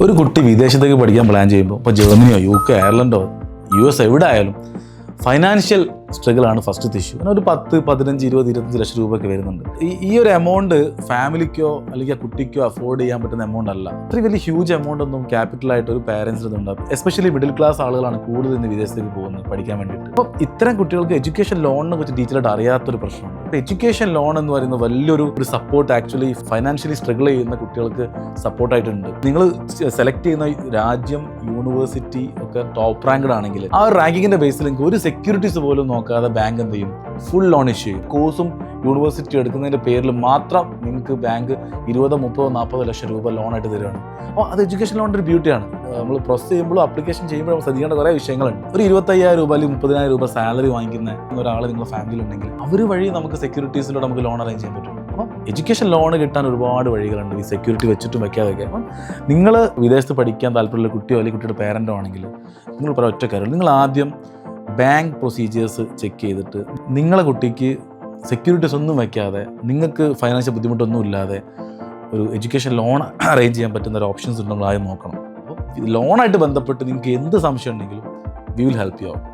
ഒരു കുട്ടി വിദേശത്തേക്ക് പഠിക്കാൻ പ്ലാൻ ചെയ്യുമ്പോൾ ഇപ്പോൾ ജർമ്മനിയോ UK അയർലൻഡോ US എവിടെ ആയാലും ഫൈനാൻഷ്യൽ സ്ട്രഗിളാണ് ഫസ്റ്റ് ഇഷ്യൂ. അങ്ങനെ ഒരു 10, 15, 20, 25 ലക്ഷം രൂപയൊക്കെ വരുന്നുണ്ട്. ഈ ഒരു എമൗണ്ട് ഫാമിലിക്കോ അല്ലെങ്കിൽ ആ കുട്ടിക്കോ അഫോർഡ് ചെയ്യാൻ പറ്റുന്ന എമൗണ്ട് അല്ല. അത്രയും വലിയ ഹ്യൂജ് എമൗണ്ട് ഒന്നും ക്യാപിറ്റലായിട്ട് ഒരു പാരൻസിന് ഉണ്ടാകും. എസ്പെഷ്യലി മിഡിൽ ക്ലാസ് ആളുകളാണ് കൂടുതൽ ഇന്ന് വിദേശത്തേക്ക് പോകുന്നത് പഠിക്കാൻ വേണ്ടിയിട്ട്. അപ്പോൾ ഇത്തരം കുട്ടികൾക്ക് എഡ്യൂക്കേഷൻ ലോണിനെ കുറിച്ച് ഡീറ്റെയിലായിട്ട് അറിയാത്തൊരു പ്രശ്നമുണ്ട്. അപ്പോൾ എഡ്യൂക്കേഷൻ ലോൺ എന്ന് പറയുന്നത് വലിയൊരു സപ്പോർട്ട് ആക്ച്വലി ഫൈനാൻഷ്യലി സ്ട്രഗിൾ ചെയ്യുന്ന കുട്ടികൾക്ക് സപ്പോർട്ടായിട്ടുണ്ട്. നിങ്ങൾ സെലക്ട് ചെയ്യുന്ന രാജ്യം, യൂണിവേഴ്സിറ്റി ഒക്കെ ടോപ്പ് റാങ്ക്ഡ് ആണെങ്കിൽ ആ റാങ്കിങ്ങിന്റെ ബേസിൽ നിങ്ങൾക്ക് ഒരു സെക്യൂരിറ്റീസ് പോലും നോക്കാതെ ബാങ്ക് എന്ത് ചെയ്യും, ഫുൾ ലോൺ ഇഷ്യൂ ചെയ്യും. കോഴ്സും യൂണിവേഴ്സിറ്റി എടുക്കുന്നതിൻ്റെ പേരിൽ മാത്രം നിങ്ങൾക്ക് ബാങ്ക് 20, 30, 40 ലക്ഷം രൂപ ലോണായിട്ട് തരുവാണ്. അപ്പോൾ അത് എഡ്യൂക്കേഷൻ ലോണിൻ്റെ ഒരു ബ്യൂട്ടിയാണ്. നമ്മൾ പ്രോസസ് ചെയ്യുമ്പോഴും അപ്ലിക്കേഷൻ ചെയ്യുമ്പോഴും നമ്മൾ ശ്രദ്ധിക്കേണ്ട കുറേ വിഷയങ്ങളുണ്ട്. ഒരു 25,000 രൂപ അല്ലെങ്കിൽ 30,000 രൂപ സാലറി വാങ്ങിക്കുന്ന ഒരാൾ നിങ്ങളുടെ ഫാമിലി ഉണ്ടെങ്കിൽ അവർ വഴി നമുക്ക് സെക്യൂരിറ്റീസിലൂടെ നമുക്ക് ലോൺ അറേഞ്ച് ചെയ്യാൻ പറ്റും. അപ്പം എഡ്യൂക്കേഷൻ ലോൺ കിട്ടാൻ ഒരുപാട് വഴികളുണ്ട്, ഈ സെക്യൂരിറ്റി വെച്ചിട്ടും വയ്ക്കാതൊക്കെ. അപ്പം നിങ്ങൾ വിദേശത്ത് പഠിക്കാൻ താല്പര്യമുള്ള കുട്ടിയോ അല്ലെങ്കിൽ കുട്ടിയുടെ പേരൻറ്റോ ആണെങ്കിൽ നിങ്ങൾ പറയാൻ ഒറ്റ കാര്യം, നിങ്ങൾ ആദ്യം ബാങ്ക് പ്രൊസീജിയേഴ്സ് ചെക്ക് ചെയ്തിട്ട് നിങ്ങളെ കുട്ടിക്ക് സെക്യൂരിറ്റീസ് ഒന്നും വയ്ക്കാതെ നിങ്ങൾക്ക് ഫൈനാൻഷ്യൽ ബുദ്ധിമുട്ടൊന്നും ഇല്ലാതെ ഒരു എഡ്യൂക്കേഷൻ ലോൺ അറേഞ്ച് ചെയ്യാൻ പറ്റുന്ന ഒരു ഓപ്ഷൻസ് ഉണ്ടെങ്കിൽ ആദ്യം നോക്കണം. അപ്പോൾ ലോണായിട്ട് ബന്ധപ്പെട്ട് നിങ്ങൾക്ക് എന്ത് സംശയം ഉണ്ടെങ്കിലും we will help you out.